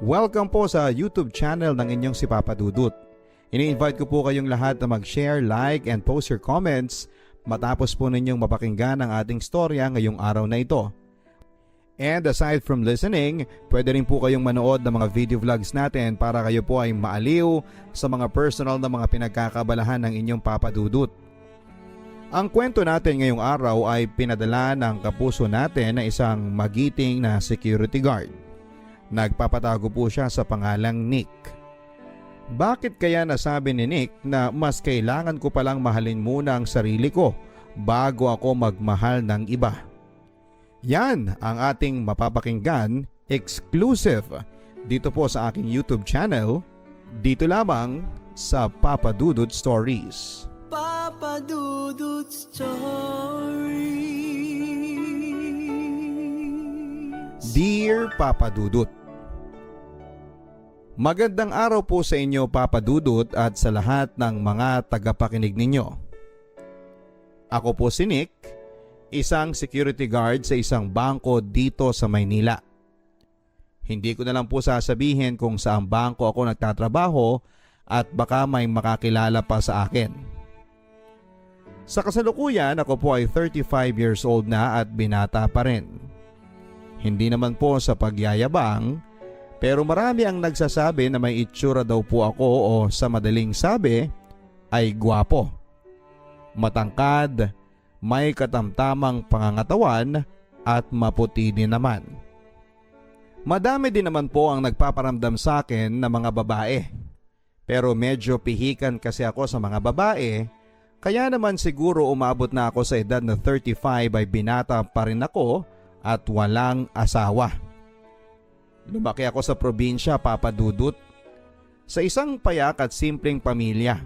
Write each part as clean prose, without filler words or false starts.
Welcome po sa YouTube channel ng inyong si Papa Dudut. Ini-invite ko po kayong lahat na mag-share, like, and post your comments matapos po ninyong mapakinggan ang ating storya ngayong araw na ito. And aside from listening, pwede rin po kayong manood ng mga video vlogs natin para kayo po ay maaliw sa mga personal na mga pinagkakabalahan ng inyong Papa Dudut. Ang kwento natin ngayong araw ay pinadala ng kapuso natin na isang magiting na security guard. Nagpapatago po siya sa pangalang Nick. Bakit kaya nasabi ni Nick na mas kailangan ko palang mahalin muna ang sarili ko bago ako magmahal ng iba? Yan ang ating mapapakinggan exclusive dito po sa aking YouTube channel, dito lamang sa Papa Dudut Stories. Papa Dudut Stories. Dear Papa Dudut, magandang araw po sa inyo Papa Dudut at sa lahat ng mga tagapakinig ninyo. Ako po si Nick, isang security guard sa isang bangko dito sa Maynila. Hindi ko na lang po sasabihin kung saang bangko ako nagtatrabaho at baka may makakilala pa sa akin. Sa kasalukuyan ako po ay 35 years old na at binata pa rin. Hindi naman po sa pagyayabang, pero marami ang nagsasabi na may itsura daw po ako o sa madaling sabi ay gwapo. Matangkad, may katamtamang pangangatawan at maputi din naman. Madami din naman po ang nagpaparamdam sa akin na mga babae. Pero medyo pihikan kasi ako sa mga babae, kaya naman siguro umabot na ako sa edad na 35 ay binata pa rin ako at walang asawa. Lumaki ako sa probinsya, Papa Dudut, sa isang payak at simpleng pamilya.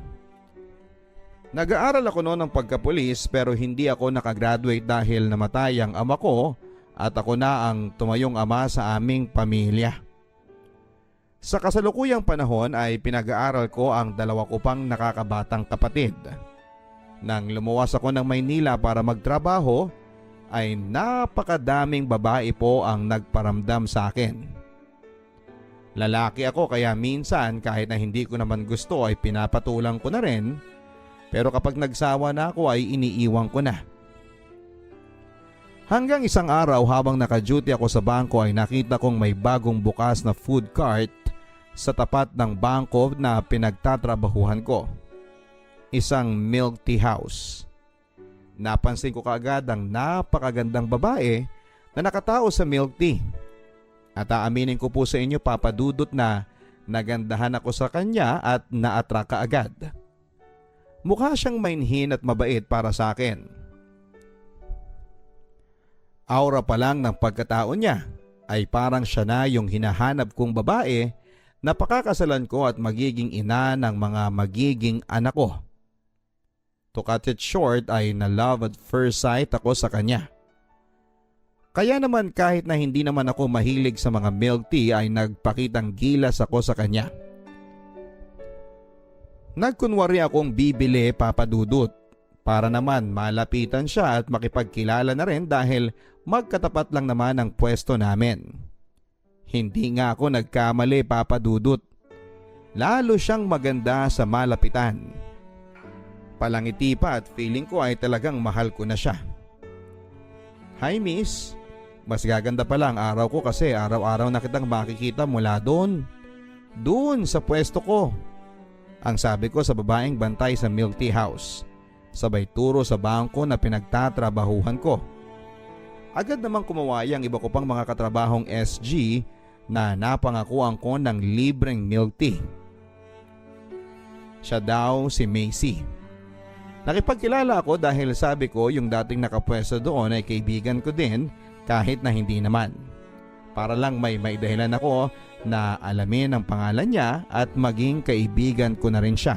Nag-aaral ako noon ng pagkapulis pero hindi ako nakagraduate dahil namatay ang ama ko at ako na ang tumayong ama sa aming pamilya. Sa kasalukuyang panahon ay pinag-aaral ko ang dalawa ko pang nakakabatang kapatid. Nang lumuwas ako ng Maynila para magtrabaho, ay napakadaming babae po ang nagparamdam sa akin. Lalaki ako kaya minsan kahit na hindi ko naman gusto ay pinapatulang ko na rin, pero kapag nagsawa na ako ay iniiwan ko na. Hanggang isang araw habang naka-duty ako sa bangko ay nakita kong may bagong bukas na food cart sa tapat ng bangko na pinagtatrabahuhan ko. Isang milk tea house. Napansin ko kaagad ang napakagandang babae na nakatao sa milk tea. At aaminin ko po sa inyo Papa Dudut na nagandahan ako sa kanya at na-attract kaagad. Mukha siyang mainhin at mabait para sa akin. Aura pa lang ng pagkatao niya ay parang siya na yung hinahanap kong babae na pakakasalan ko at magiging ina ng mga magiging anak ko. To cut it short ay na love at first sight ako sa kanya. Kaya naman kahit na hindi naman ako mahilig sa mga milk tea ay nagpakitang gilas ako sa kanya. Nagkunwari akong bibili Papa Dudut para naman malapitan siya at makipagkilala na rin dahil magkatapat lang naman ang pwesto namin. Hindi nga ako nagkamali Papa Dudut. Lalo siyang maganda sa malapitan. Palangiti pa at feeling ko ay talagang mahal ko na siya. Hi miss, mas gaganda pala ang araw ko kasi araw-araw na kitang makikita mula doon sa pwesto ko. Ang sabi ko sa babaeng bantay sa milk tea house, sabay turo sa bangko na pinagtatrabahuhan ko. Agad namang kumaway ang iba ko pang mga katrabahong SG na napangakuan ko ng libreng milk tea. Siya daw si Macy. Nakipagkilala ako dahil sabi ko yung dating nakapwesto doon ay kaibigan ko din kahit na hindi naman. Para lang may dahilan ako na alamin ang pangalan niya at maging kaibigan ko na rin siya.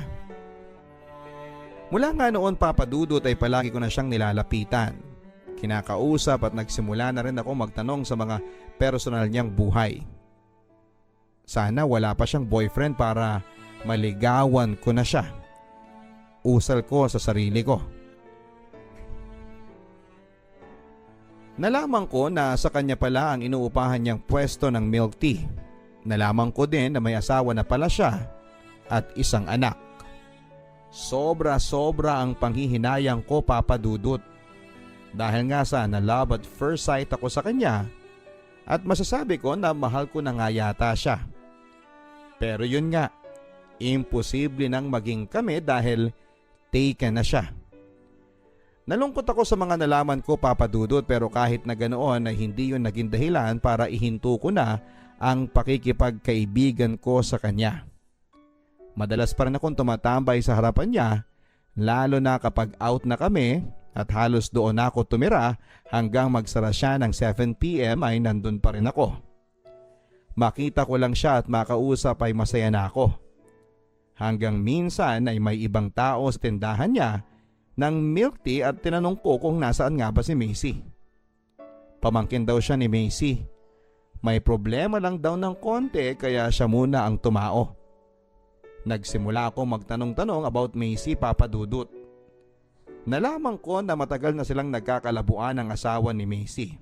Mula nga noon Papa Dudut ay palagi ko na siyang nilalapitan. Kinakausap at nagsimula na rin ako magtanong sa mga personal niyang buhay. Sana wala pa siyang boyfriend para maligawan ko na siya. Usal ko sa sarili ko. Nalaman ko na sa kanya pala ang inuupahan niyang pwesto ng milk tea. Nalaman ko din na may asawa na pala siya at isang anak. Sobra-sobra ang panghihinayang ko, Papa Dudut. Dahil nga sa na love at first sight ako sa kanya at masasabi ko na mahal ko na nga yata siya. Pero yun nga, imposible nang maging kami dahil taken na siya. Nalungkot ako sa mga nalaman ko, Papa Dudut, pero kahit na ganoon ay hindi yun naging dahilan para ihinto ko na ang pakikipagkaibigan ko sa kanya. Madalas pa rin akong tumatambay sa harapan niya, lalo na kapag out na kami at halos doon ako tumira hanggang magsara siya ng 7 PM ay nandun pa rin ako. Makita ko lang siya at makausap ay masaya na ako. Hanggang minsan ay may ibang tao sa tindahan niya ng milk tea at tinanong ko kung nasaan nga ba si Macy. Pamangkin daw siya ni Macy. May problema lang daw ng konti kaya siya muna ang tumao. Nagsimula ako magtanong-tanong about Macy, Papa Dudut. Nalaman ko na matagal na silang nagkakalabuan ng asawa ni Macy.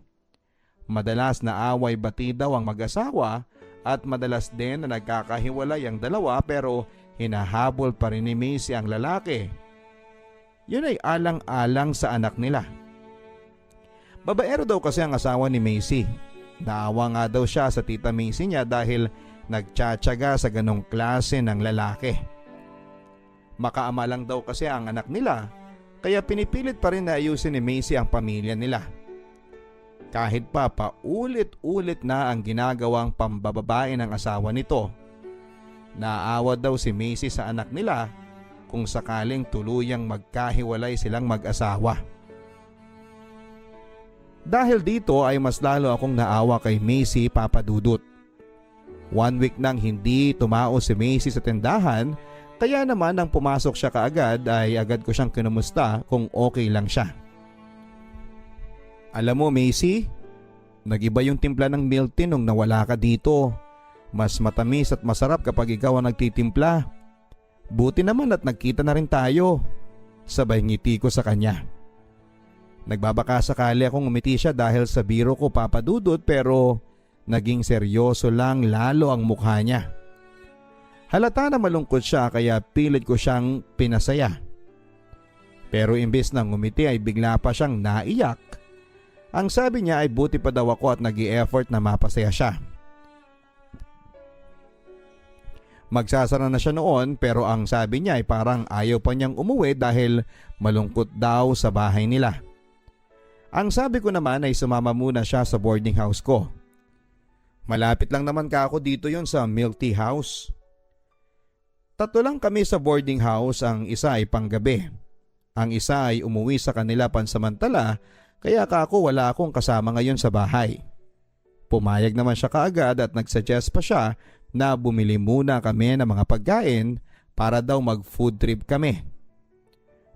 Madalas na away-bati daw ang mag-asawa at madalas din na nagkakahiwalay ang dalawa pero hinahabol pa rin ni Macy ang lalaki. Yun ay alang-alang sa anak nila. Babaero daw kasi ang asawa ni Macy. Naawa nga daw siya sa tita Macy niya dahil nagtsatsaga sa ganong klase ng lalaki. Makaama lang daw kasi ang anak nila kaya pinipilit pa rin na ayusin ni Macy ang pamilya nila. Kahit pa paulit-ulit na ang ginagawang pambababae ng asawa nito. Naawa daw si Macy sa anak nila kung sakaling tuluyang magkahiwalay silang mag-asawa. Dahil dito ay mas lalo akong naawa kay Macy, Papa Dudut. 1 week nang hindi tumao si Macy sa tindahan, kaya naman nang pumasok siya kaagad ay agad ko siyang kinumusta kung okay lang siya. Alam mo Macy, nag-iba yung timpla ng milk tea nung nawala ka dito. Mas matamis at masarap kapag ikaw ang nagtitimpla. Buti naman at nagkita na rin tayo. Sabay ngiti ko sa kanya. Nagbabaka sakali akong umiti siya dahil sa biro ko, Papa Dudut, pero naging seryoso lang lalo ang mukha niya. Halata na malungkot siya kaya pilit ko siyang pinasaya. Pero imbes na ngumiti ay bigla pa siyang naiyak. Ang sabi niya ay buti pa daw ako at nag-i-effort na mapasaya siya. Magsasara na siya noon pero ang sabi niya ay parang ayaw pa niyang umuwi dahil malungkot daw sa bahay nila. Ang sabi ko naman ay sumama muna siya sa boarding house ko. Malapit lang naman ka ako dito yon sa milk tea house. 3 lang kami sa boarding house, ang isa ay panggabi. Ang isa ay umuwi sa kanila pansamantala kaya kako wala akong kasama ngayon sa bahay. Pumayag naman siya kaagad at nagsuggest pa siya na bumili muna kami ng mga pagkain para daw mag food trip kami.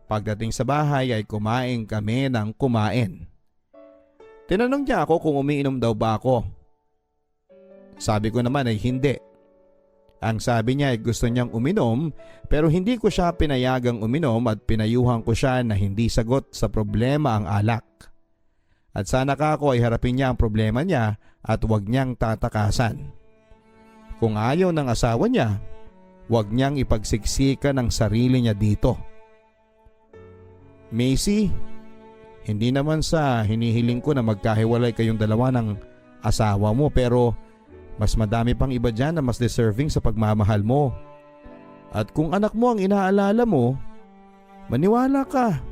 Pagdating sa bahay ay kumain kami ng kumain. Tinanong niya ako kung umiinom daw ba ako. Sabi ko naman ay hindi. Ang sabi niya ay gusto niyang uminom pero hindi ko siya pinayagang uminom at pinayuhan ko siya na hindi sagot sa problema ang alak. At sana kako ay harapin niya ang problema niya at huwag niyang tatakasan. Kung ayaw ng asawa niya, huwag niyang ipagsiksikan ang sarili niya dito. Macy, hindi naman sa hinihiling ko na magkahiwalay kayong dalawa ng asawa mo pero mas madami pang iba dyan na mas deserving sa pagmamahal mo. At kung anak mo ang inaalala mo, maniwala ka.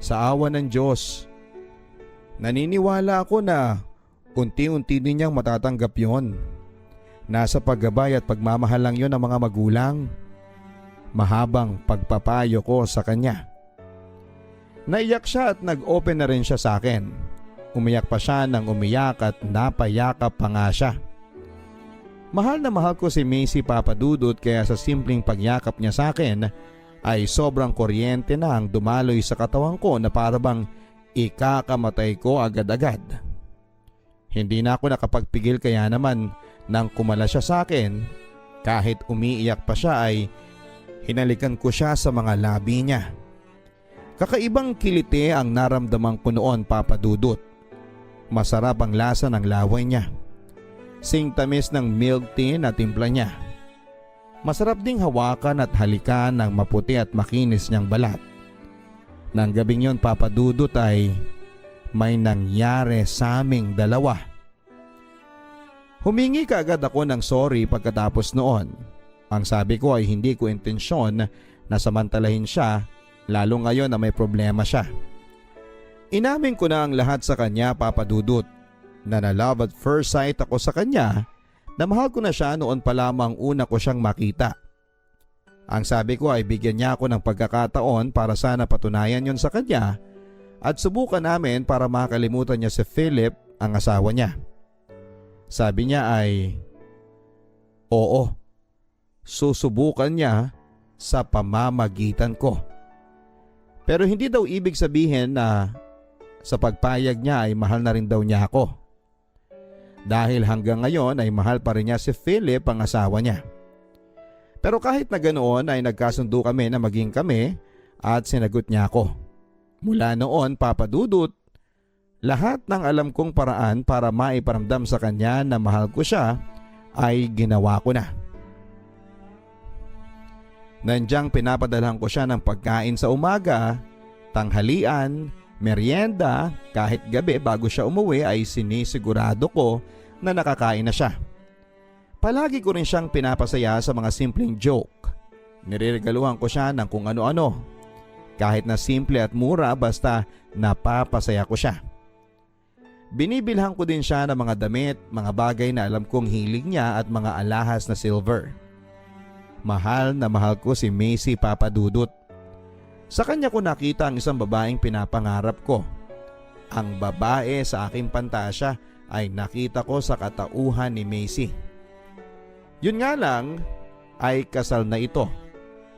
Sa awa ng Diyos, naniniwala ako na unti-unti din niyang matatanggap yon. Nasa paggabay at pagmamahal lang yon ng mga magulang. Mahabang pagpapayo ko sa kanya. Naiyak siya at nag-open na rin siya sa akin. Umiyak pa siya nang umiyak at napayakap pa nga siya. Mahal na mahal ko si Macy, Papa Dudut, kaya sa simpleng pagyakap niya sa akin ay sobrang kuryente na ang dumaloy sa katawan ko na parabang ikakamatay ko agad-agad. Hindi na ako nakapagpigil kaya naman nang kumala siya sa akin, kahit umiiyak pa siya ay hinalikan ko siya sa mga labi niya. Kakaibang kiliti ang naramdaman ko noon, Papa Dudut. Masarap ang lasa ng laway niya. sing tamis ng milk tea na timpla niya. Masarap ding hawakan at halikan ng maputi at makinis niyang balat. Nang gabing yon, Papa Dudut, ay may nangyari sa aming dalawa. Humingi kaagad ako ng sorry pagkatapos noon. Ang sabi ko ay hindi ko intensyon na samantalahin siya, lalo ngayon na may problema siya. Inamin ko na ang lahat sa kanya, Papa Dudut, na love at first sight ako sa kanya, na mahal ko na siya noon pa lamang una ko siyang makita. Ang sabi ko ay bigyan niya ako ng pagkakataon para sana patunayan yon sa kanya at subukan namin para makalimutan niya si Philip, ang asawa niya. Sabi niya ay, oo, susubukan niya sa pamamagitan ko. Pero hindi daw ibig sabihin na sa pagpayag niya ay mahal na rin daw niya ako. Dahil hanggang ngayon ay mahal pa rin niya si Philip, ang asawa niya. Pero kahit na ganoon ay nagkasundo kami na maging kami at sinagot niya ako. Mula noon, Papa Dudut, lahat ng alam kong paraan para maiparamdam sa kanya na mahal ko siya ay ginawa ko na. Nandyang pinapadalhan ko siya ng pagkain sa umaga, tanghalian, merienda, kahit gabi bago siya umuwi ay sinisigurado ko na nakakain na siya. Palagi ko rin siyang pinapasaya sa mga simpleng joke. Nireregaluhan ko siya ng kung ano-ano. Kahit na simple at mura, basta napapasaya ko siya. Binibilhan ko din siya ng mga damit, mga bagay na alam kong hilig niya at mga alahas na silver. Mahal na mahal ko si Macy, Papa Dudut. Sa kanya ko nakita ang isang babaeng pinapangarap ko. Ang babae sa aking pantasya ay nakita ko sa katauhan ni Macy. Yun nga lang ay kasal na ito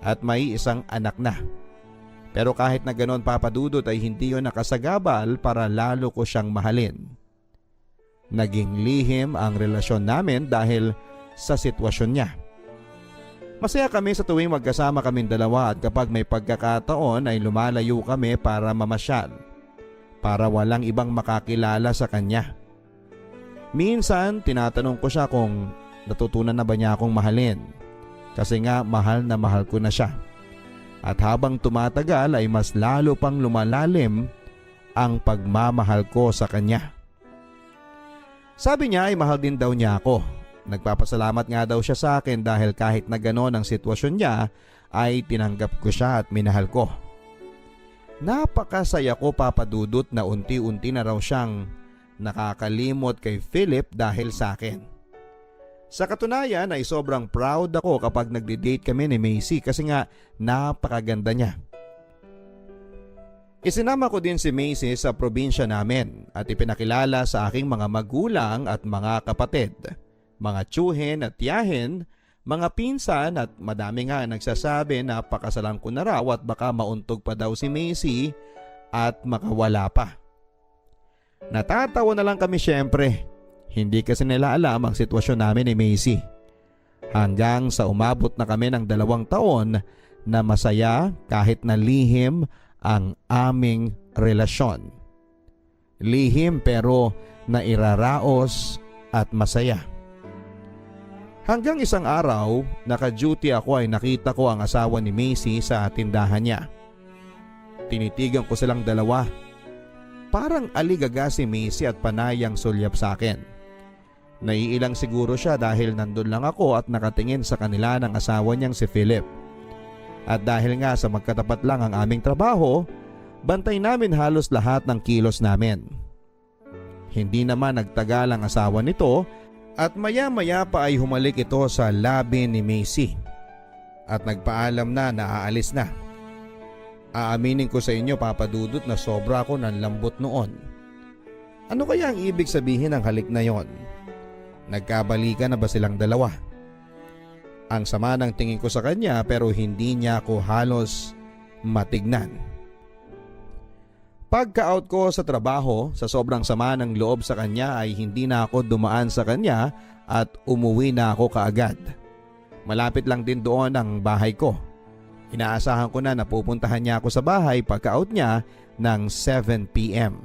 at may isang anak na. Pero kahit na ganon, Papa Dudut, ay hindi yun nakasagabal para lalo ko siyang mahalin. Naging lihim ang relasyon namin dahil sa sitwasyon niya. Masaya kami sa tuwing magkasama kaming dalawa at kapag may pagkakataon ay lumalayo kami para mamasyal, para walang ibang makakilala sa kanya. Minsan tinatanong ko siya kung natutunan na ba niya akong mahalin, kasi nga mahal na mahal ko na siya. At habang tumatagal ay mas lalo pang lumalalim ang pagmamahal ko sa kanya. Sabi niya ay mahal din daw niya ako. Nagpapasalamat nga daw siya sa akin dahil kahit na gano'n ang sitwasyon niya ay tinanggap ko siya at minahal ko. Napakasaya ko, Papa Dudut, na unti-unti na raw siyang nakakalimot kay Philip dahil sa akin. Sa katunayan ay sobrang proud ako kapag nagde-date kami ni Macy kasi nga napakaganda niya. Isinama ko din si Macy sa probinsya namin at ipinakilala sa aking mga magulang at mga kapatid, mga tiyuhin at tiyahin, mga pinsan at madami nga nagsasabi na pakasalan ko na raw at baka mauntog pa daw si Macy at makawala pa. Natatawa na lang kami syempre. Hindi kasi nila alam ang sitwasyon namin ni Macy. Hanggang sa umabot na kami ng 2 taon na masaya kahit na lihim ang aming relasyon. Lihim pero nairaraos at masaya. Hanggang isang araw, naka-duty ako ay nakita ko ang asawa ni Macy sa tindahan niya. Tinitigan ko silang dalawa. Parang aligaga si Macy at panayang sulyap sa akin. Naiilang siguro siya dahil nandun lang ako at nakatingin sa kanila ng asawa niyang si Philip. At dahil nga sa magkatapat lang ang aming trabaho, bantay namin halos lahat ng kilos namin. Hindi naman nagtagal ang asawa nito at maya-maya pa ay humalik ito sa labi ni Macy at nagpaalam na aalis na. Aaminin ko sa inyo, Papa Dudut, na sobra ako ng lambot noon. Ano kaya ang ibig sabihin ng halik na yon? Nagkabalikan na ba silang dalawa? Ang sama ng tingin ko sa kanya pero hindi niya ako halos matignan. Pagka-out ko sa trabaho, sa sobrang sama ng loob sa kanya ay hindi na ako dumaan sa kanya at umuwi na ako kaagad. Malapit lang din doon ang bahay ko. Inaasahan ko na napupuntahan niya ako sa bahay pagka-out niya ng 7 p.m.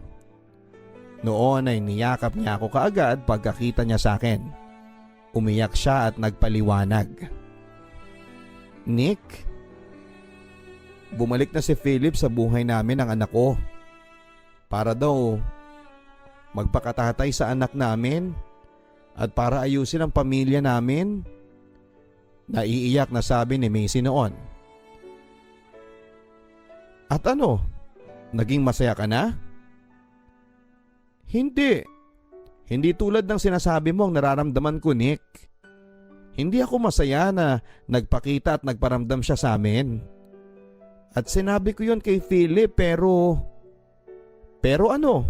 Noon ay niyakap niya ako kaagad pagkakita niya sa akin. Umiyak siya at nagpaliwanag. Nick, bumalik na si Philip sa buhay namin ng anak ko. Para daw magpakatatay sa anak namin at para ayusin ang pamilya namin. Naiiyak na sabi ni Macy noon. At ano? Naging masaya ka na? Hindi. Hindi tulad ng sinasabi mo ang nararamdaman ko, Nick. Hindi ako masaya na nagpakita at nagparamdam siya sa amin. At sinabi ko yun kay Philip pero ano?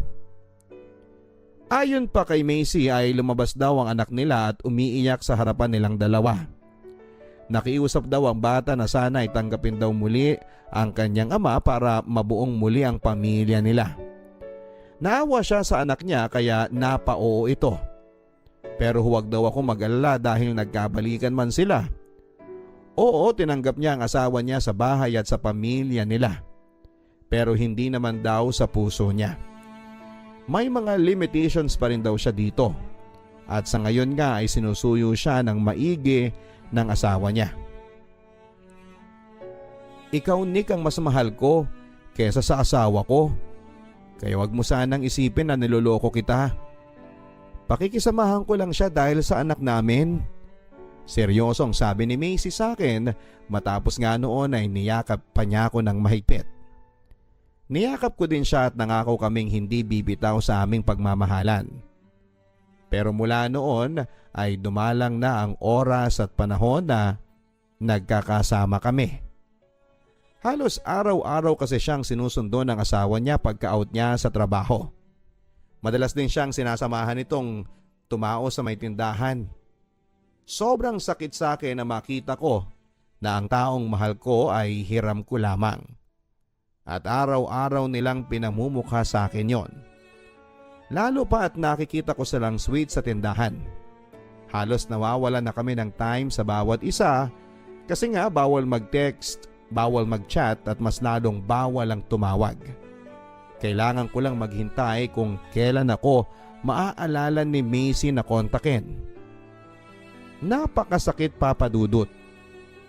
Ayon pa kay Macy ay lumabas daw ang anak nila at umiiyak sa harapan nilang dalawa. Nakiusap daw ang bata na sana ay tanggapin daw muli ang kanyang ama para mabuong muli ang pamilya nila. Naawa siya sa anak niya kaya napao ito. Pero huwag daw ako mag-alala dahil nagkabalikan man sila. Oo, tinanggap niya ang asawa niya sa bahay at sa pamilya nila. Pero hindi naman daw sa puso niya. May mga limitations pa rin daw siya dito. At sa ngayon nga ay sinusuyo siya ng maigi ng asawa niya. Ikaw, Nick, ang mas mahal ko kesa sa asawa ko. Kaya wag mo sanang isipin na niloloko kita. Pakikisamahan ko lang siya dahil sa anak namin. Seryosong sabi ni Macy sa akin matapos nga noon ay niyakap pa niya ako ng mahigpit. Niyakap ko din siya at nangako kaming hindi bibitaw sa aming pagmamahalan. Pero mula noon ay dumalang na ang oras at panahon na nagkakasama kami. Halos araw-araw kasi siyang sinusundo ng asawa niya pagka-out niya sa trabaho. Madalas din siyang sinasamahan nitong tumao sa may tindahan. Sobrang sakit sa akin na makita ko na ang taong mahal ko ay hiram ko lamang. At araw-araw nilang pinamumukha sa akin yon. Lalo pa at nakikita ko silang sweet sa tindahan. Halos nawawala na kami ng time sa bawat isa kasi nga bawal mag-text, bawal mag-chat at mas lalong bawal ang tumawag. Kailangan ko lang maghintay kung kailan ako maaalala ni Macy na kontakin. Napakasakit, Papa Dudut.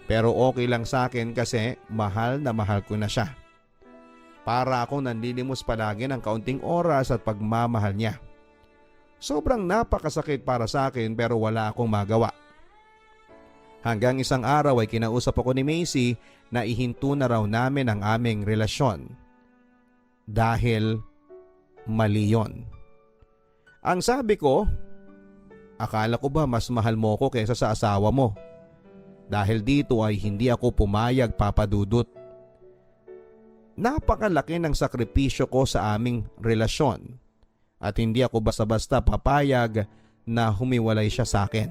Pero okay lang sa akin kasi mahal na mahal ko na siya. Para akong nanlilimos palagi ng kaunting oras at pagmamahal niya. Sobrang napakasakit para sa akin pero wala akong magawa. Hanggang isang araw ay kinausap ako ni Macy na ihinto na raw namin ang aming relasyon. Dahil mali yon. Ang sabi ko, akala ko ba mas mahal mo ko kaysa sa asawa mo? Dahil dito ay hindi ako pumayag, Papa Dudut. Napakalaki ng sakripisyo ko sa aming relasyon at hindi ako basta-basta papayag na humiwalay siya sa akin.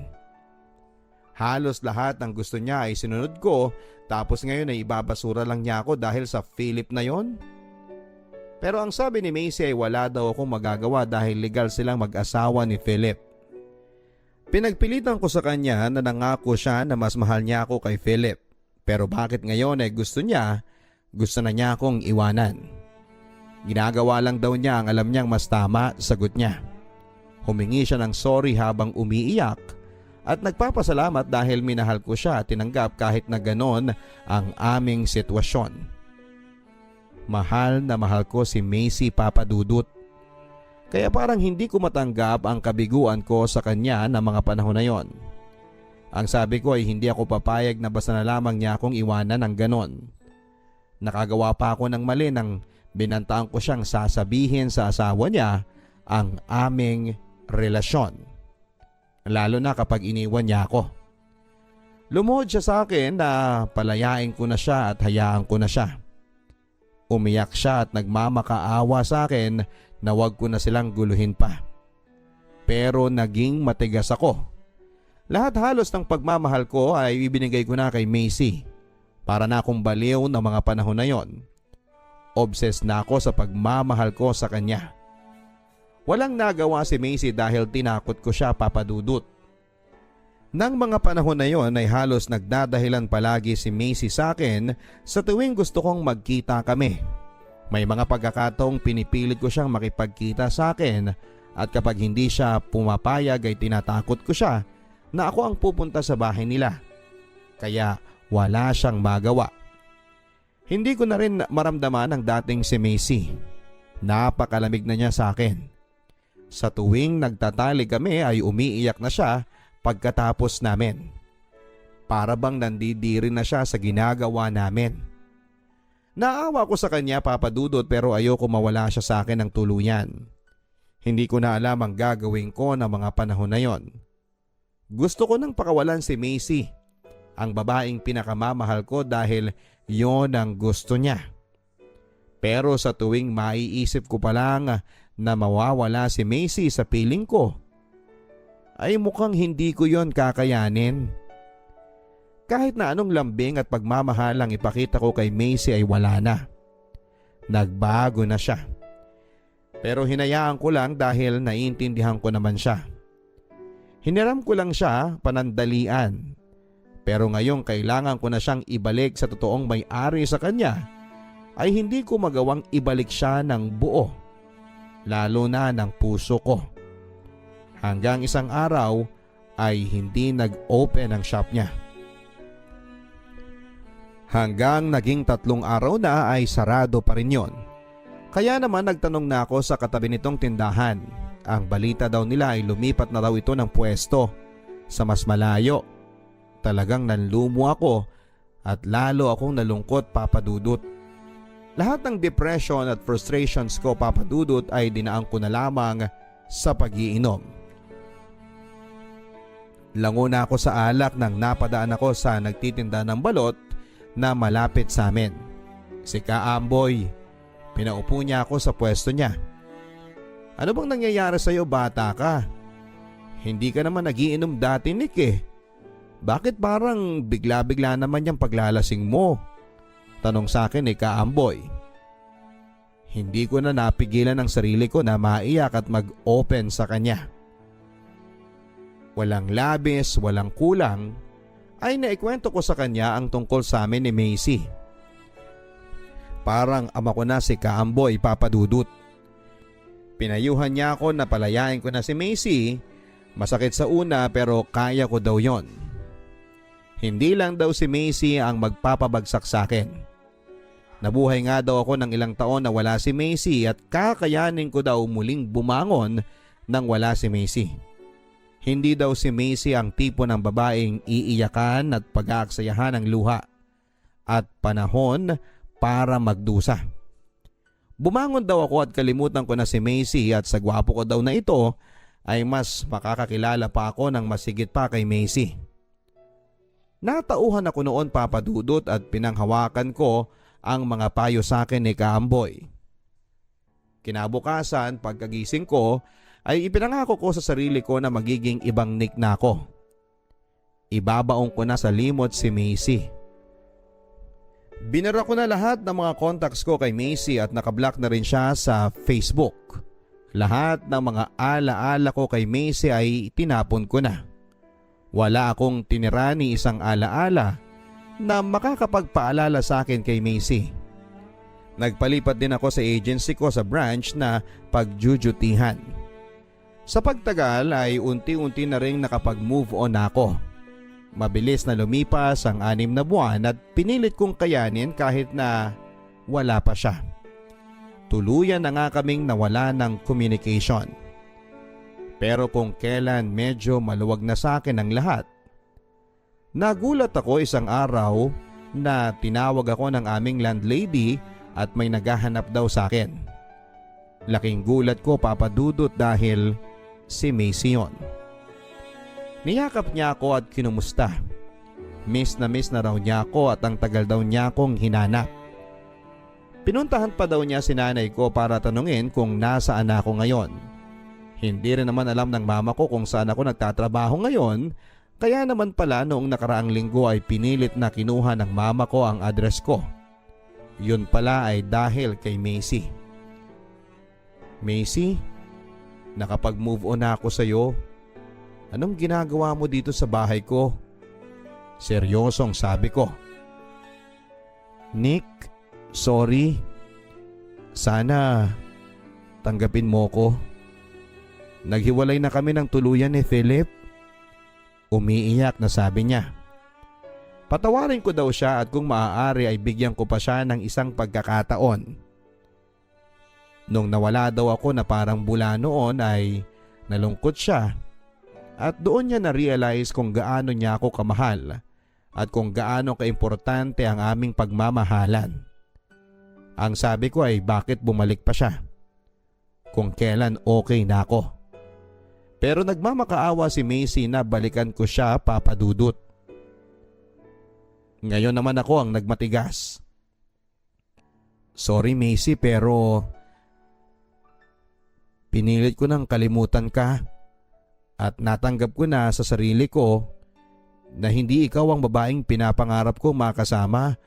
Halos lahat ng gusto niya ay sinunod ko tapos ngayon ay ibabasura lang niya ako dahil sa Philip na yon. Pero ang sabi ni Macy ay wala daw akong magagawa dahil legal silang mag-asawa ni Philip. Pinagpilitan ko sa kanya na nangako siya na mas mahal niya ako kay Philip. Pero bakit ngayon ay gusto na niya akong iwanan. Ginagawa lang daw niya ang alam niyang mas tama, sagot niya. Humingi siya ng sorry habang umiiyak at nagpapasalamat dahil minahal ko siya at tinanggap kahit na ganon ang aming sitwasyon. Mahal na mahal ko si Macy, Papa Dudut. Kaya parang hindi ko matanggap ang kabiguan ko sa kanya na mga panahon na yon. Ang sabi ko ay hindi ako papayag na basta na lamang niya akong iwanan ng ganon. Nakagawa pa ako ng mali nang binantaan ko siyang sasabihin sa asawa niya ang aming relasyon. Lalo na kapag iniwan niya ako. Lumuhod siya sa akin na palayain ko na siya at hayaan ko na siya. Umiyak siya at nagmamakaawa sa akin na wag ko na silang guluhin pa. Pero naging matigas ako. Lahat halos ng pagmamahal ko ay ibinigay ko na kay Macy. Para na akong baliw ng mga panahon na yon. Obsessed na ako sa pagmamahal ko sa kanya. Walang nagawa si Macy dahil tinakot ko siya, Papa Dudut. Nang mga panahon na yon ay halos nagdadahilan palagi si Macy sa akin sa tuwing gusto kong magkita kami. May mga pagkakataong pinipilit ko siyang makipagkita sa akin at kapag hindi siya pumapayag ay tinatakot ko siya na ako ang pupunta sa bahay nila. Kaya wala siyang magawa. Hindi ko na rin maramdaman ang dating si Macy. Napakalamig na niya sa akin. Sa tuwing nagtatali kami ay umiiyak na siya pagkatapos namin. Para bang nandidiri na siya sa ginagawa namin. Naawa ko sa kanya, Papa Dudut, pero ayoko mawala siya sa akin ng tuluyan. Hindi ko na alam ang gagawin ko ng mga panahon na yon. Gusto ko nang pakawalan si Macy, ang babaeng pinakamamahal ko, dahil yon ang gusto niya. Pero sa tuwing maiisip ko pa lang na mawawala si Macy sa piling ko, ay mukhang hindi ko yon kakayanin. Kahit na anong lambing at pagmamahal ang ipakita ko kay Macy ay wala na. Nagbago na siya. Pero hinayaan ko lang dahil naiintindihan ko naman siya. Hiniram ko lang siya panandalian. Pero ngayong kailangan ko na siyang ibalik sa totoong may-ari sa kanya, ay hindi ko magawang ibalik siya ng buo. Lalo na ng puso ko. Hanggang isang araw ay hindi nag-open ang shop niya. Hanggang naging 3 araw na ay sarado pa rin yon. Kaya naman nagtanong na ako sa katabi nitong tindahan. Ang balita daw nila ay lumipat na daw ito ng pwesto sa mas malayo. Talagang nanlumo ako at lalo akong nalungkot, Papa Dudut. Lahat ng depression at frustrations ko, Papa Dudut, ay dinaan ko na lamang sa pag-iinom. Lango na ako sa alak nang napadaan ako sa nagtitinda ng balot na malapit sa amin. Si Kaamboy. Pinaupo niya ako sa pwesto niya. Ano bang nangyayari sa'yo, bata ka? Hindi ka naman nagiinom dati, Nick eh. Bakit parang bigla-bigla naman yung paglalasing mo? Tanong sa akin ni Kaamboy. Hindi ko na napigilan ang sarili ko na maiyak at mag-open sa kanya. Walang labis, walang kulang, ay naikwento ko sa kanya ang tungkol sa amin ni Macy. Parang ama ko na si Kaamboy, Papa Dudut. Pinayuhan niya ako na palayain ko na si Macy. Masakit sa una pero kaya ko daw yon. Hindi lang daw si Macy ang magpapabagsak sa akin. Nabuhay nga daw ako ng ilang taon na wala si Macy at kakayanin ko daw muling bumangon nang wala si Macy. Hindi daw si Macy ang tipo ng babaeng iiyakan at pag-aaksayahan ng luha at panahon para magdusa. Bumangon daw ako at kalimutan ko na si Macy at sa gwapo ko daw na ito ay mas makakakilala pa ako ng masigit pa kay Macy. Natauhan ako noon, Papa Dudut, at pinanghawakan ko ang mga payo sa akin ni Kaamboy. Kinabukasan, pagkagising ko, ay ipinangako ko sa sarili ko na magiging ibang Nick na ako. Ibabaong ko na sa limot si Macy. Binara ko na lahat ng mga contacts ko kay Macy at nakablock na rin siya sa Facebook. Lahat ng mga alaala ko kay Macy ay tinapon ko na. Wala akong tinira ni isang alaala na makakapagpaalala sa akin kay Macy. Nagpalipat din ako sa agency ko sa branch na pagjujutihan. Sa pagtagal ay unti-unti na rin nakapag-move on ako. Mabilis na lumipas ang 6 na buwan at pinilit kong kayanin kahit na wala pa siya. Tuluyan na nga kaming nawala ng communication. Pero kung kailan medyo maluwag na sa akin ang lahat, nagulat ako isang araw na tinawag ako ng aming landlady at may naghahanap daw sa akin. Laking gulat ko, Papa Dudut, dahil si Macy yun. Niyakap niya ako at kinumusta. Miss na raw niya ako at ang tagal daw niya akong hinanap. Pinuntahan pa daw niya si nanay ko para tanungin kung nasaan ako ngayon. Hindi rin naman alam ng mama ko kung saan ako nagtatrabaho ngayon, kaya naman pala noong nakaraang linggo ay pinilit na kinuha ng mama ko ang address ko. Yun pala ay dahil kay Macy. Macy, nakapag-move on na ako sa iyo. Anong ginagawa mo dito sa bahay ko? Seryosong sabi ko. Nick, sorry. Sana tanggapin mo ko. Naghiwalay na kami ng tuluyan ni Philip. Umiiyak na sabi niya. Patawarin ko daw siya at kung maaari ay bigyan ko pa siya ng isang pagkakataon. Nung nawala daw ako na parang bula noon ay nalungkot siya at doon niya na-realize kung gaano niya ako kamahal at kung gaano kaimportante ang aming pagmamahalan. Ang sabi ko ay bakit bumalik pa siya? Kung kailan okay na ako. Pero nagmamakaawa si Macy na balikan ko siya, Papa Dudut. Ngayon naman ako ang nagmatigas. Sorry Macy pero pinilit ko nang kalimutan ka at natanggap ko na sa sarili ko na hindi ikaw ang babaeng pinapangarap ko makasama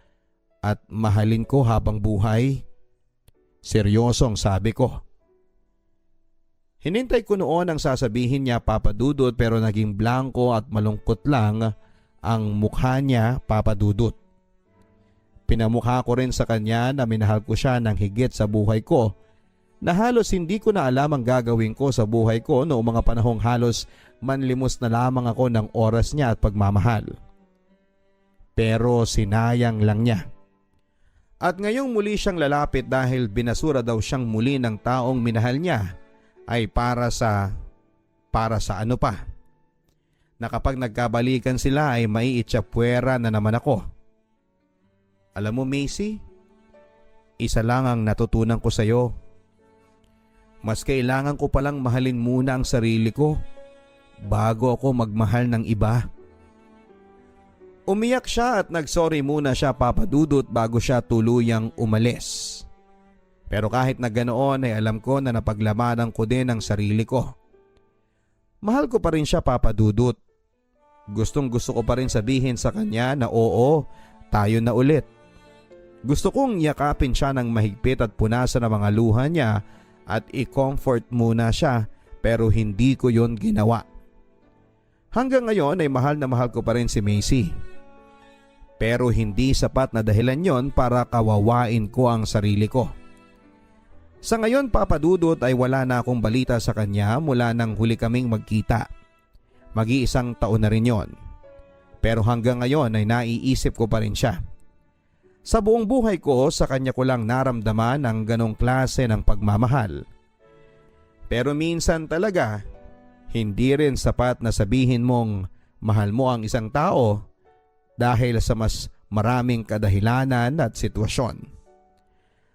at mahalin ko habang buhay. Seryosong sabi ko. Hinintay ko noon ang sasabihin niya, Papa Dudut, pero naging blanko at malungkot lang ang mukha niya, Papa Dudut. Pinamukha ko rin sa kanya na minahal ko siya ng higit sa buhay ko na halos hindi ko na alam ang gagawin ko sa buhay ko noong mga panahong halos manlimos na lamang ako ng oras niya at pagmamahal. Pero sinayang lang niya. At ngayong muli siyang lalapit dahil binasura daw siyang muli ng taong minahal niya ay para sa ano pa? Na kapag nagkabalikan sila ay maiitsapwera na naman ako. Alam mo Macy, isa lang ang natutunan ko sa iyo. Mas kailangan ko palang mahalin muna ang sarili ko bago ako magmahal ng iba. Umiyak siya at nagsorry muna siya, Papa Dudut, bago siya tuluyang umalis. Pero kahit na ganoon ay alam ko na napaglamanan ko din ang sarili ko. Mahal ko pa rin siya, Papa Dudut. Gustong gusto ko pa rin sabihin sa kanya na oo, tayo na ulit. Gusto kong yakapin siya ng mahigpit at punasan ang mga luha niya at i-comfort muna siya pero hindi ko yon ginawa. Hanggang ngayon ay mahal na mahal ko pa rin si Macy. Pero hindi sapat na dahilan yon para kawawain ko ang sarili ko. Sa ngayon, Papa Dudut, ay wala na akong balita sa kanya mula nang huli kaming magkita. Mag-iisang taon na rin yon. Pero hanggang ngayon ay naiisip ko pa rin siya. Sa buong buhay ko, sa kanya ko lang naramdaman ang ganong klase ng pagmamahal. Pero minsan talaga, hindi rin sapat na sabihin mong mahal mo ang isang tao dahil sa mas maraming kadahilanan at sitwasyon.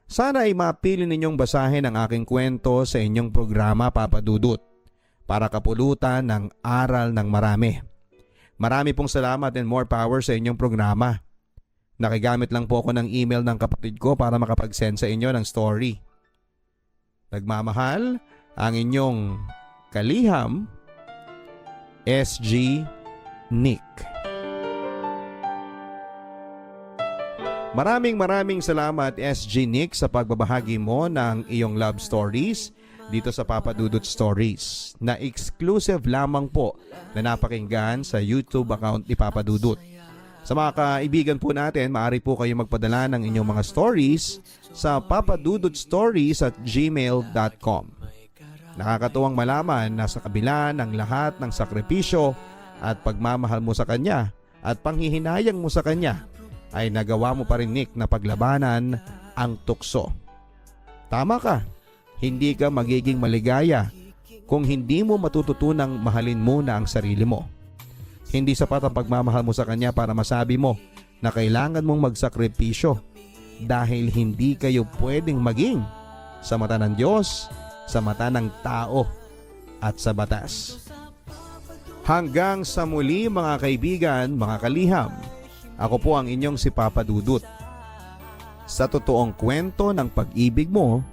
Sana ay mapili ninyong basahin ang aking kwento sa inyong programa, Papa Dudut, para kapulutan ng aral ng marami. Marami pong salamat and more power sa inyong programa. Nakigamit lang po ako ng email ng kapatid ko para makapag-send sa inyo ng story. Nagmamahal ang inyong kaliham, SG Nick. Maraming salamat SG Nick sa pagbabahagi mo ng iyong love stories dito sa Papa Dudut Stories na exclusive lamang po na napakinggan sa YouTube account ni Papa Dudut. Sa mga kaibigan po natin, maaari po kayo magpadala ng inyong mga stories sa papadudutstories@gmail.com. Nakakatuwang malaman na sa kabila ng lahat ng sakripisyo at pagmamahal mo sa Kanya at panghihinayang mo sa Kanya, ay nagawa mo pa rin, Nick, na paglabanan ang tukso. Tama ka, hindi ka magiging maligaya kung hindi mo matututunang mahalin muna ang sarili mo. Hindi sapat ang pagmamahal mo sa Kanya para masabi mo na kailangan mong magsakripisyo dahil hindi kayo pwedeng maging sa mata ng Diyos, sa mata ng tao at sa batas. Hanggang sa muli mga kaibigan, mga kaliham, ako po ang inyong si Papa Dudut. Sa totoong kwento ng pag-ibig mo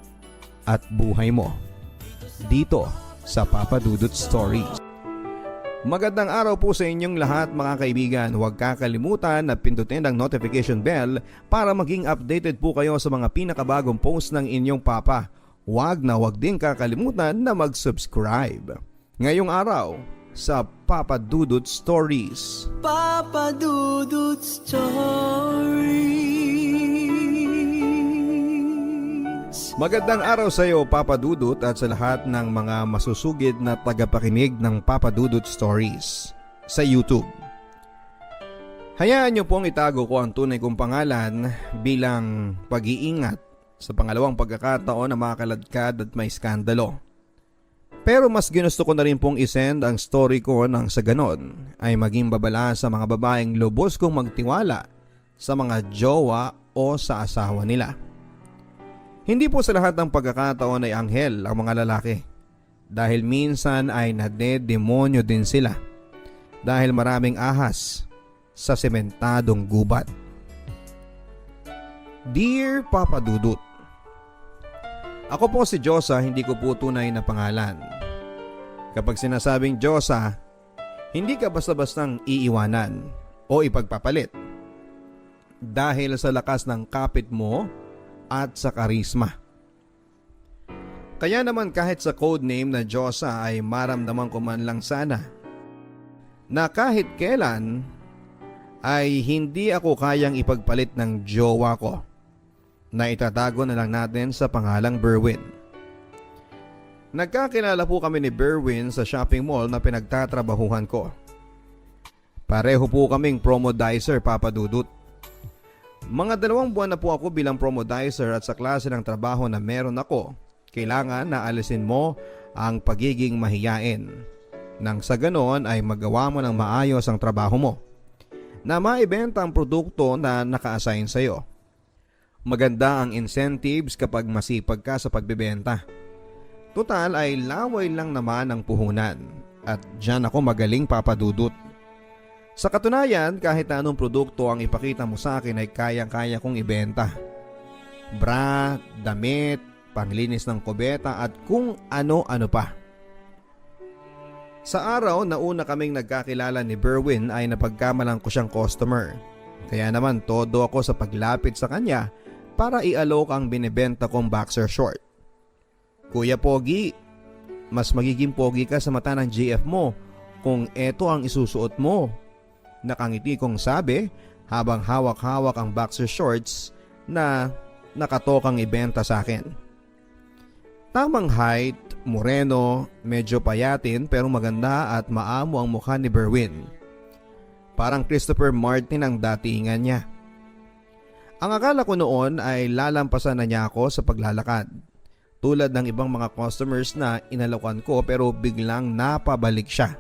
at buhay mo. Dito sa Papa Dudut Stories. Magandang araw po sa inyong lahat mga kaibigan. Huwag kakalimutan na pindutin ang notification bell para maging updated po kayo sa mga pinakabagong post ng inyong papa. Huwag din kakalimutan na mag-subscribe. Ngayong araw sa Papa Dudut Stories. Papa Dudut Stories. Magandang araw sa iyo, Papa Dudut, at sa lahat ng mga masusugid na tagapakinig ng Papa Dudut Stories. sa YouTube. Hayaan niyo pong itago ko ang tunay kong pangalan bilang pag-iingat sa pangalawang pagkakataon na makaladkad at may skandalo. Pero mas ginusto ko na rin pong isend ang story ko nang sa ganon ay maging babala sa mga babaeng lubos kong magtiwala sa mga jowa o sa asawa nila. Hindi po sa lahat ng pagkakataon ay anghel ang mga lalaki. Dahil minsan ay nadedemonyo din sila. Dahil maraming ahas sa sementadong gubat. Dear Papa Dudut, ako po si Josa, hindi ko po tunay na pangalan. Kapag sinasabing Josa, hindi ka basta-bastang iiwanan o ipagpapalit. Dahil sa lakas ng kapit mo at sa karisma. Kaya naman kahit sa codename na Josa ay maramdaman ko man lang sana na kahit kailan ay hindi ako kayang ipagpalit ng jowa ko na itatago na lang natin sa pangalang Berwin. Nagkakilala po kami ni Berwin sa shopping mall na pinagtatrabahuhan ko. Pareho po kaming promodizer, Papa Dudut. Mga 2 buwan na po ako bilang promodizer at sa klase ng trabaho na meron ako, kailangan na alisin mo ang pagiging mahiyain. Nang sa ganon ay magawa mo ng maayos ang trabaho mo na maibenta ang produkto na naka-assign sa iyo. Maganda ang incentives kapag masipag ka sa pagbebenta. Total ay laway lang naman ang puhunan at dyan ako magaling, Papa Dudut. Sa katunayan, kahit anong produkto ang ipakita mo sa akin ay kayang-kaya kong ibenta. Bra, damit, panglinis ng kubeta at kung ano-ano pa. Sa araw na una kaming nagkakilala ni Berwin ay napagkamalang ko siyang customer. Kaya naman todo ako sa paglapit sa kanya para ialok ang binibenta kong boxer short. Kuya Pogi, mas magiging pogi ka sa mata ng GF mo kung eto ang isusuot mo. Nakangiti kong sabi habang hawak-hawak ang boxer shorts na nakatokang ibenta sa akin. Tamang height, moreno, medyo payatin pero maganda at maamo ang mukha ni Berwin. Parang Christopher Martin ang datingan niya. Ang akala ko noon ay lalampasan na niya ako sa paglalakad. Tulad ng ibang mga customers na inalokan ko pero biglang napabalik siya.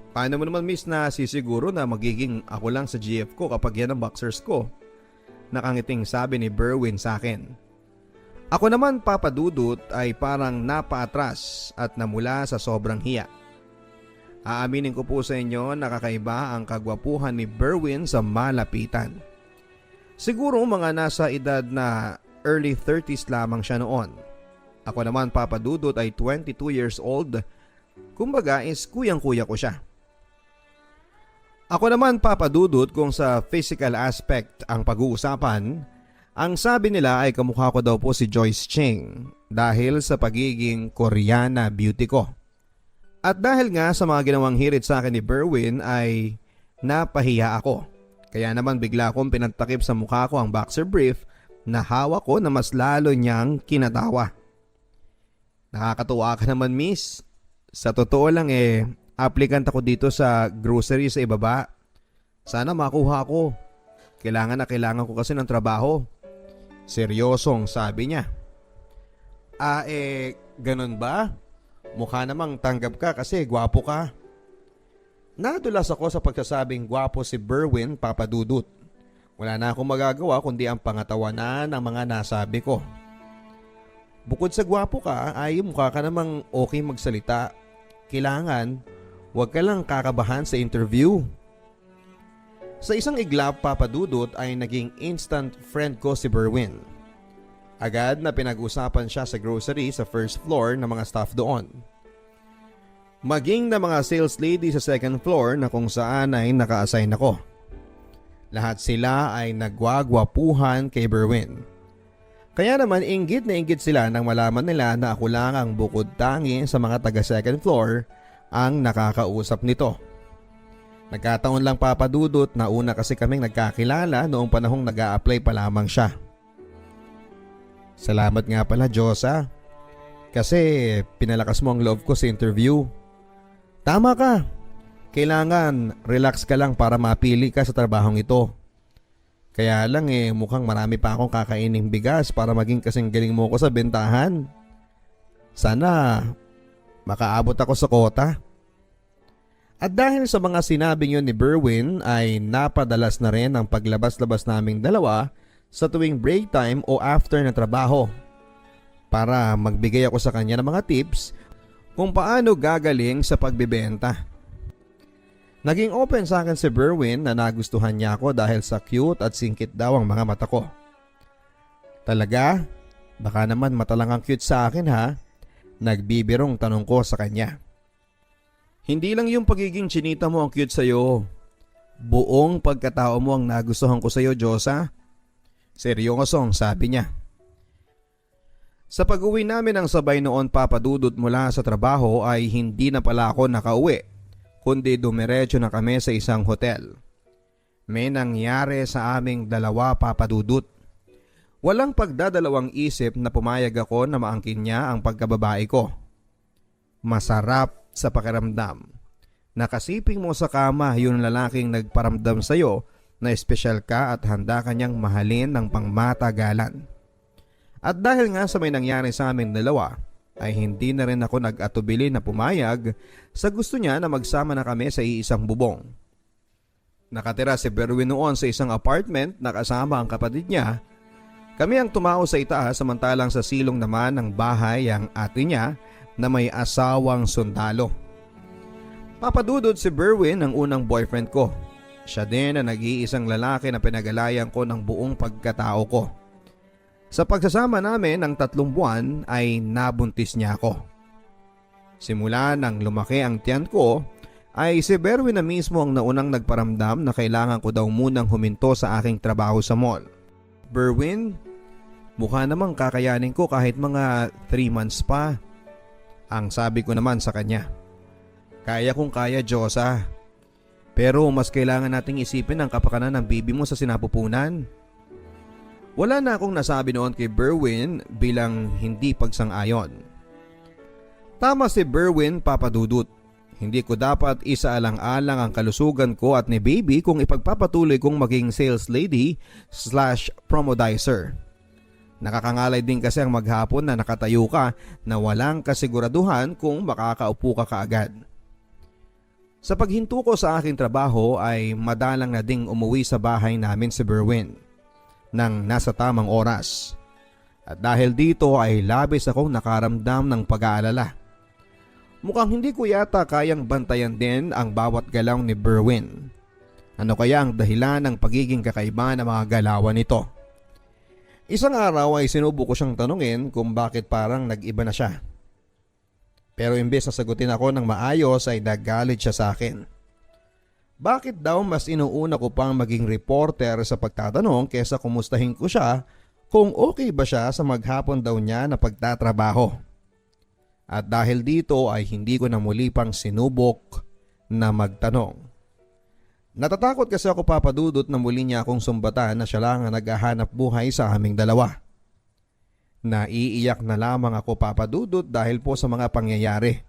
Paano mo naman miss na sisiguro na magiging ako lang sa GF ko kapag yan ang boxers ko? Nakangiting sabi ni Berwin sa akin. Ako naman, Papa Dudut, ay parang napaatras at namula sa sobrang hiya. Aaminin ko po sa inyo na kakaiba ang kagwapuhan ni Berwin sa malapitan. Siguro mga nasa edad na early 30s lamang siya noon. Ako naman, Papa Dudut, ay 22 years old. Kumbaga is kuyang-kuya ko siya. Ako naman, Papa Dudut, kung sa physical aspect ang pag-uusapan, ang sabi nila ay kamukha ko daw po si Joyce Cheng dahil sa pagiging Koreana beauty ko. At dahil nga sa mga ginawang hirit sa akin ni Berwin ay napahiya ako. Kaya naman bigla akong pinagtakip sa mukha ko ang boxer brief na hawak ko na mas lalo niyang kinatawa. Nakakatuwa ka naman, miss. Sa totoo lang applicant ako dito sa grocery sa ibaba. Sana makuha ko. Kailangan ko kasi ng trabaho. Seryosong sabi niya. Ganun ba? Mukha namang tanggap ka kasi gwapo ka. Nadulas ako sa pagsasabing gwapo si Berwin, Papa Dudut. Wala na akong magagawa kundi ang pangatawanan ng mga nasabi ko. Bukod sa gwapo ka ay mukha ka namang okay magsalita. Kailangan, huwag ka lang kakabahan sa interview. Sa isang iglap, Papa Dudut, ay naging instant friend ko si Berwin. Agad na pinag-usapan siya sa grocery sa first floor ng mga staff doon. Maging na mga sales lady sa second floor na kung saan ay naka-assign ako. Lahat sila ay nagwagwapuhan kay Berwin. Kaya naman inggit na inggit sila nang malaman nila na ako lang ang bukod tangi sa mga taga second floor ang nakakausap nito. Nagkataon lang, Papa Dudut, na una kasi kaming nagkakilala noong panahong nag-a-apply pa lamang siya. Salamat nga pala, Josa. Kasi pinalakas mo ang loob ko sa interview. Tama ka. Kailangan relax ka lang para mapili ka sa trabahong ito. Kaya lang mukhang marami pa akong kakaining bigas para maging kasing galing mo ko sa bentahan. Sana makaabot ako sa kota. At dahil sa mga sinabing yun ni Berwin ay napadalas na rin ang paglabas-labas naming dalawa sa tuwing break time o after na trabaho para magbigay ako sa kanya ng mga tips kung paano gagaling sa pagbebenta. Naging open sa akin si Berwin na nagustuhan niya ako dahil sa cute at singkit daw ang mga mata ko. Talaga? Baka naman mata lang ang cute sa akin ha? Nagbibirong tanong ko sa kanya. Hindi lang yung pagiging chinita mo ang cute sa'yo. Buong pagkatao mo ang nagustuhan ko sa'yo, Diyosa. Seryosong sabi niya. Sa pag-uwi namin ng sabay noon papadudot mula sa trabaho ay hindi na pala ako nakauwi, kundi dumiretso na kami sa isang hotel. May nangyari sa aming dalawa papadudot. Walang pagdadalawang isip na pumayag ako na maangkin niya ang pagkababae ko. Masarap sa pakiramdam. Nakasiping mo sa kama yung lalaking nagparamdam sa'yo na espesyal ka at handa kanyang mahalin ng pangmatagalan. At dahil nga sa may nangyari sa amin dalawa, ay hindi na rin ako nag-atubili na pumayag sa gusto niya na magsama na kami sa iisang bubong. Nakatira si Berwin noon sa isang apartment na kasama ang kapatid niya. Kami ang tumao sa itaas samantalang sa silong naman ng bahay ang ate niya na may asawang sundalo. Papadudod si Berwin ang unang boyfriend ko. Siya din ang nag-iisang lalaki na pinagalayan ko ng buong pagkatao ko. Sa pagsasama namin ng 3 buwan ay nabuntis niya ako. Simula nang lumaki ang tiyan ko ay si Berwin na mismo ang naunang nagparamdam na kailangan ko daw munang huminto sa aking trabaho sa mall. Berwin, mukha namang kakayanin ko kahit mga 3 months pa. Ang sabi ko naman sa kanya. Kaya kong kaya, Diyosa. Pero mas kailangan nating isipin ang kapakanan ng baby mo sa sinapupunan. Wala na akong nasabi noon kay Berwin bilang hindi pagsang-ayon. Tama si Berwin, papadudot. Hindi ko dapat isaalang-alang ang kalusugan ko at ni baby kung ipagpapatuloy kong maging sales lady / promodizer. Nakakangalay din kasi ang maghapon na nakatayo ka na walang kasiguraduhan kung makakaupo ka kaagad. Sa paghinto ko sa aking trabaho ay madalang na ding umuwi sa bahay namin si Berwin nang nasa tamang oras. At dahil dito ay labis akong nakaramdam ng pag-aalala. Mukhang hindi ko yata kayang bantayan din ang bawat galaw ni Berwin. Ano kaya ang dahilan ng pagiging kakaiba ng mga galawan nito? Isang araw ay sinubo ko siyang tanungin kung bakit parang nag-iba na siya. Pero imbes na sagutin ako ng maayos ay nagalit siya sa akin. Bakit daw mas inuuna ko pang maging reporter sa pagtatanong kesa kumustahin ko siya kung okay ba siya sa maghapon daw niya na pagtatrabaho. At dahil dito ay hindi ko na muli pang sinubok na magtanong. Natatakot kasi ako, papadudot, na muli niya akong sumbatan na siya lang ang naghahanap buhay sa aming dalawa. Naiiyak na lamang ako, papadudot, dahil po sa mga pangyayari.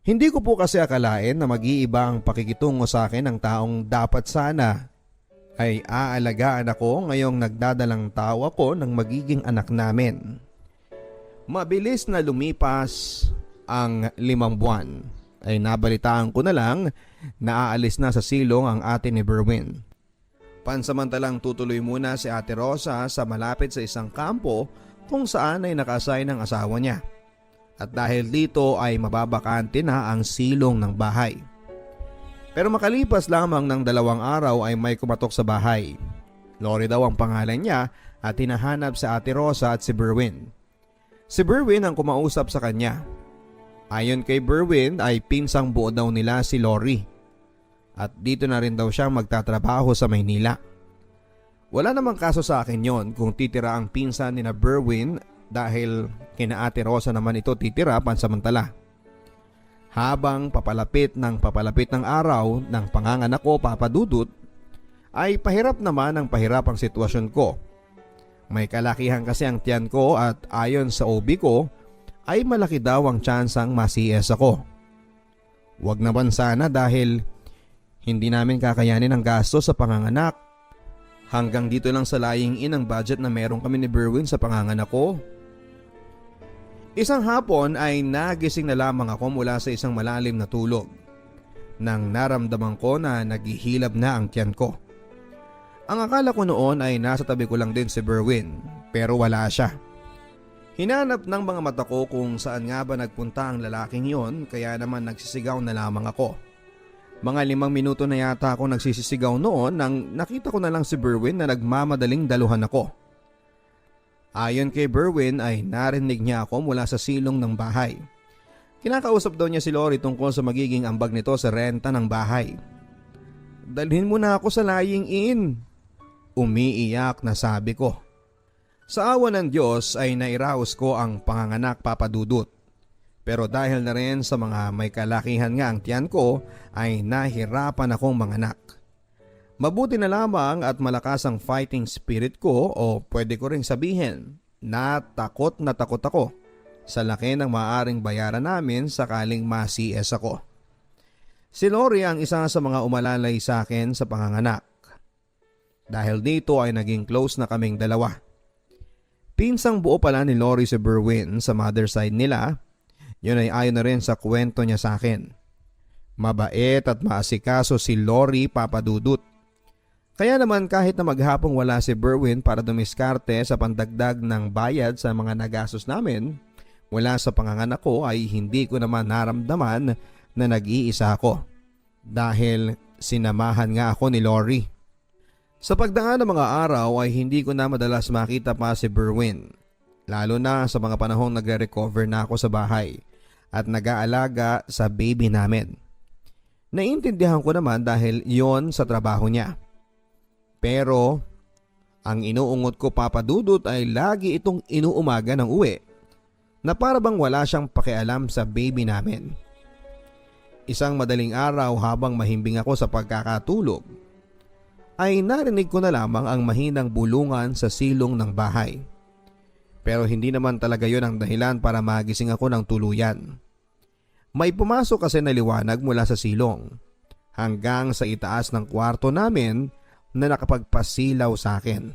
Hindi ko po kasi akalain na mag-iiba ang pakikitungo sa akin ng taong dapat sana ay aalagaan ako ngayong nagdadalang tao ako ng magiging anak namin. Mabilis na lumipas ang 5 buwan ay nabalitaan ko na lang na aalis na sa silong ang ate ni Berwin. Pansamantalang tutuloy muna si Ate Rosa sa malapit sa isang kampo kung saan ay naka-assign ang asawa niya. At dahil dito ay mababakante na ang silong ng bahay. Pero makalipas lamang ng 2 araw ay may kumatok sa bahay. Lori daw ang pangalan niya at hinahanap si Ate Rosa at si Berwin. Si Berwin ang kumausap sa kanya. Ayon kay Berwin ay pinsang buo daw nila si Lori. At dito na rin daw siyang magtatrabaho sa Maynila. Wala namang kaso sa akin yon kung titira ang pinsan ni na Berwin dahil kina Ate Rosa naman ito titira pansamantala. Habang papalapit ng araw ng panganganak ko, papadudot, ay pahirap naman ang pahirap ang sitwasyon ko. May kalakihan kasi ang tiyan ko at ayon sa OB ko ay malaki daw ang tsansang ma-CS ako. Wag naman sana dahil hindi namin kakayanin ang gasto sa panganganak. Hanggang dito lang sa lying-in ang budget na meron kami ni Berwin sa panganganak ko. Isang hapon ay nagising na lamang ako mula sa isang malalim na tulog nang naramdaman ko na naghihilab na ang tiyan ko. Ang akala ko noon ay nasa tabi ko lang din si Berwin pero wala siya. Hinanap ng mga mata ko kung saan nga ba nagpunta ang lalaking yon kaya naman nagsisigaw na lamang ako. Mga 5 minuto na yata ako nagsisisigaw noon nang nakita ko na lang si Berwin na nagmamadaling daluhan ako. Ayon kay Berwin ay narinig niya ako mula sa silong ng bahay. Kinakausap daw niya si Lori tungkol sa magiging ambag nito sa renta ng bahay. Dalhin mo na ako sa lying-in. Umiiyak na sabi ko. Sa awa ng Diyos ay nairaos ko ang panganganak, Papa Dudut. Pero dahil na rin sa mga may kalakihan nga ang tiyan ko ay nahirapan akong manganak. Mabuti na lamang at malakas ang fighting spirit ko o pwede ko ring sabihin na takot ako sa laki ng maaaring bayaran namin sakaling ma-CS ako. Si Lori ang isa sa mga umalalay sa akin sa panganganak. Dahil dito ay naging close na kaming dalawa. Pinsang buo pala ni Lori si Berwin sa mother side nila. Yun ay ayon na rin sa kwento niya sa akin. Mabait at maasikaso si Lori, Papa Dudut. Kaya naman kahit na maghapong wala si Berwin para dumiskarte sa pandagdag ng bayad sa mga nagastos namin, mula sa panganganak ko ay hindi ko naman naramdaman na nag-iisa ako. Dahil sinamahan nga ako ni Lori. Sa pagdaan ng mga araw ay hindi ko na madalas makita pa si Berwin. Lalo na sa mga panahong nagre-recover na ako sa bahay at nag-aalaga sa baby namin. Naiintindihan ko naman dahil yon sa trabaho niya. Pero ang inuungot ko, Papa Dudut, ay lagi itong inuumaga ng uwi na para bang wala siyang pakialam sa baby namin. Isang madaling araw habang mahimbing ako sa pagkakatulog ay narinig ko na lamang ang mahinang bulungan sa silong ng bahay. Pero hindi naman talaga yon ang dahilan para magising ako ng tuluyan. May pumasok kasi na liwanag mula sa silong hanggang sa itaas ng kwarto namin na nakapagpasilaw sa akin.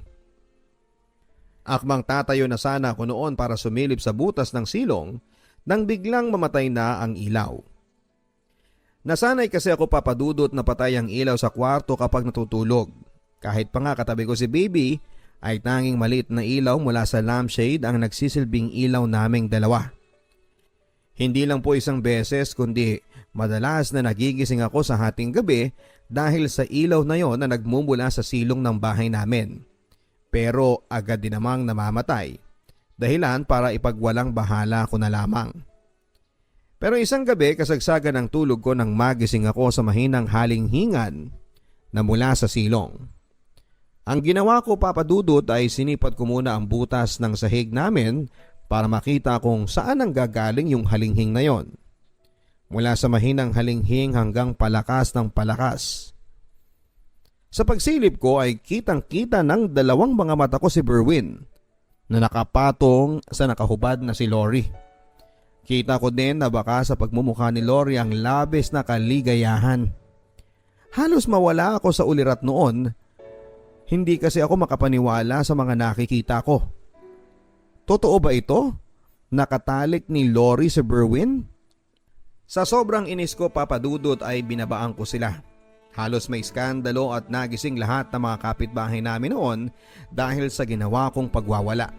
Akmang tatayo na sana ako noon para sumilip sa butas ng silong nang biglang mamatay na ang ilaw. Nasanay kasi ako, Papa Dudut, na patay ang ilaw sa kwarto kapag natutulog. Kahit pa nga katabi ko si baby ay tanging maliit na ilaw mula sa lampshade ang nagsisilbing ilaw naming dalawa. Hindi lang po isang beses kundi madalas na nagigising ako sa hating gabi dahil sa ilaw na yon na nagmumula sa silong ng bahay namin. Pero agad din namang namamatay, dahilan para ipagwalang bahala ko na lamang. Pero isang gabi kasagsagan ng tulog ko nang magising ako sa mahinang halinghingan na mula sa silong. Ang ginawa ko, Papa Dudut, ay sinipat ko muna ang butas ng sahig namin para makita kung saan ang gagaling yung halinghing na yon. Mula sa mahinang halinghing hanggang palakas ng palakas. Sa pagsilip ko ay kitang-kita ng dalawang mga mata ko si Berwin na nakapatong sa nakahubad na si Lori. Kita ko din na baka sa pagmumukha ni Lori ang labis na kaligayahan. Halos mawala ako sa ulirat noon. Hindi kasi ako makapaniwala sa mga nakikita ko. Totoo ba ito? Nakatalik ni Lori si Berwin? Sa sobrang inis ko, Papa Dudut, ay binabaan ko sila. Halos may skandalo at nagising lahat ng mga kapitbahay namin noon dahil sa ginawa kong pagwawala.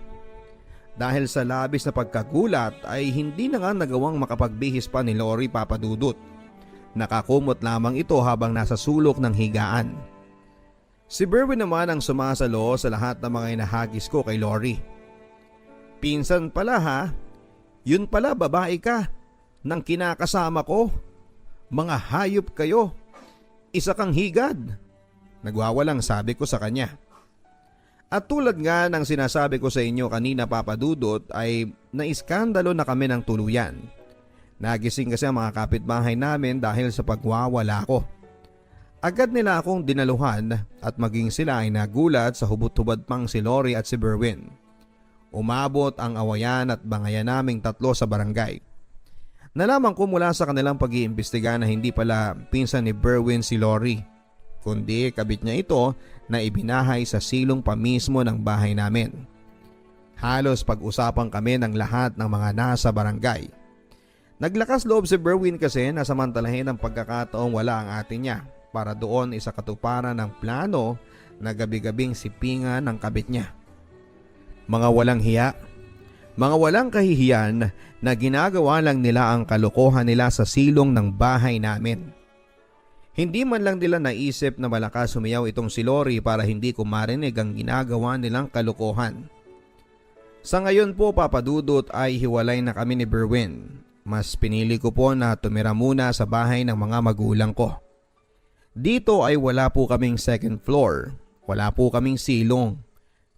Dahil sa labis na pagkagulat ay hindi na nga nagawang makapagbihis pa ni Lori, Papa Dudut. Nakakumot lamang ito habang nasa sulok ng higaan. Si Berwin naman ang sumasalo sa lahat ng mga inahagis ko kay Lori. Pinsan pala ha? Yun pala, babae ka nang kinakasama ko. Mga hayop kayo. Isa kang higad. Nagwawalang sabi ko sa kanya. At tulad nga ng sinasabi ko sa inyo kanina, Papa Dudut, ay naiskandalo na kami ng tuluyan. Nagising kasi ang mga kapitbahay namin dahil sa pagwawala ko. Agad nila akong dinaluhan at maging sila ay nagulat sa hubot-hubad pang si Lori at si Berwin. Umabot ang awayan at bangayan naming tatlo sa barangay. Nalaman ko mula sa kanilang pag-iimbestiga na hindi pala pinsan ni Berwin si Lori, kundi kabit niya ito na ibinahay sa silong pa mismo ng bahay namin. Halos pag-usapan kami ng lahat ng mga nasa barangay. Naglakas loob si Berwin kasi na samantalahin ang pagkakataong wala ang ate niya para doon isa katuparan ng plano na gabi-gabing sipingan ng kabit niya. Mga walang hiya, mga walang kahihiyan na ginagawa lang nila ang kalokohan nila sa silong ng bahay namin. Hindi man lang nila naisip na malakas sumiyaw itong si Lori para hindi ko marinig ang ginagawa nilang kalokohan. Sa ngayon po, Papa Dudut, ay hiwalay na kami ni Berwin. Mas pinili ko po na tumira muna sa bahay ng mga magulang ko. Dito ay wala po kaming second floor, wala po kaming silong.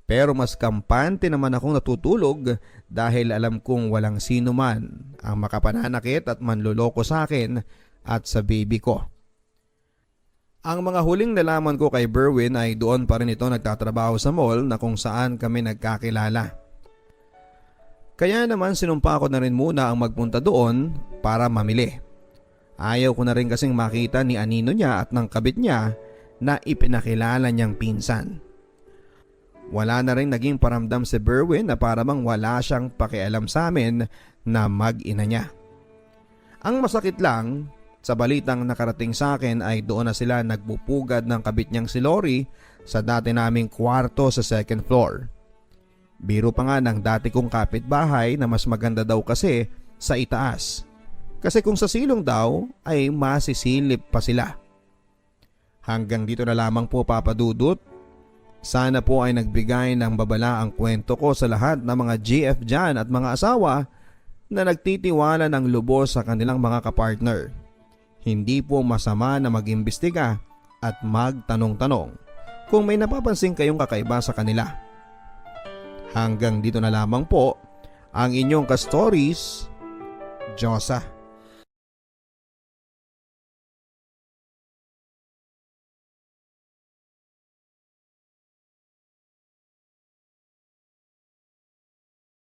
Pero mas kampante naman akong natutulog dahil alam kong walang sino man ang makapananakit at manloloko sa akin at sa baby ko. Ang mga huling nalaman ko kay Berwin ay doon pa rin ito nagtatrabaho sa mall na kung saan kami nagkakilala. Kaya naman sinumpa ko na rin muna ang magpunta doon para mamili. Ayaw ko na rin kasing makita ni anino niya at ng kabit niya na ipinakilala niyang pinsan. Wala na rin naging paramdam si Berwin na para bang wala siyang pakialam sa amin na mag-ina niya. Ang masakit lang, sa balitang nakarating sa akin ay doon na sila nagbupugad ng kabit niyang si Lori sa dati naming kwarto sa second floor. Biro pa nga ng dati kong kapitbahay na mas maganda daw kasi sa itaas. Kasi kung sa silong daw ay masisilip pa sila. Hanggang dito na lamang po, Papa Dudut. Sana po ay nagbigay ng babala ang kwento ko sa lahat ng mga GF dyan at mga asawa na nagtitiwala ng lubos sa kanilang mga kapartner. Hindi po masama na mag-imbestiga at magtanong-tanong kung may napapansin kayong kakaiba sa kanila. Hanggang dito na lamang po ang inyong ka-stories, Josa.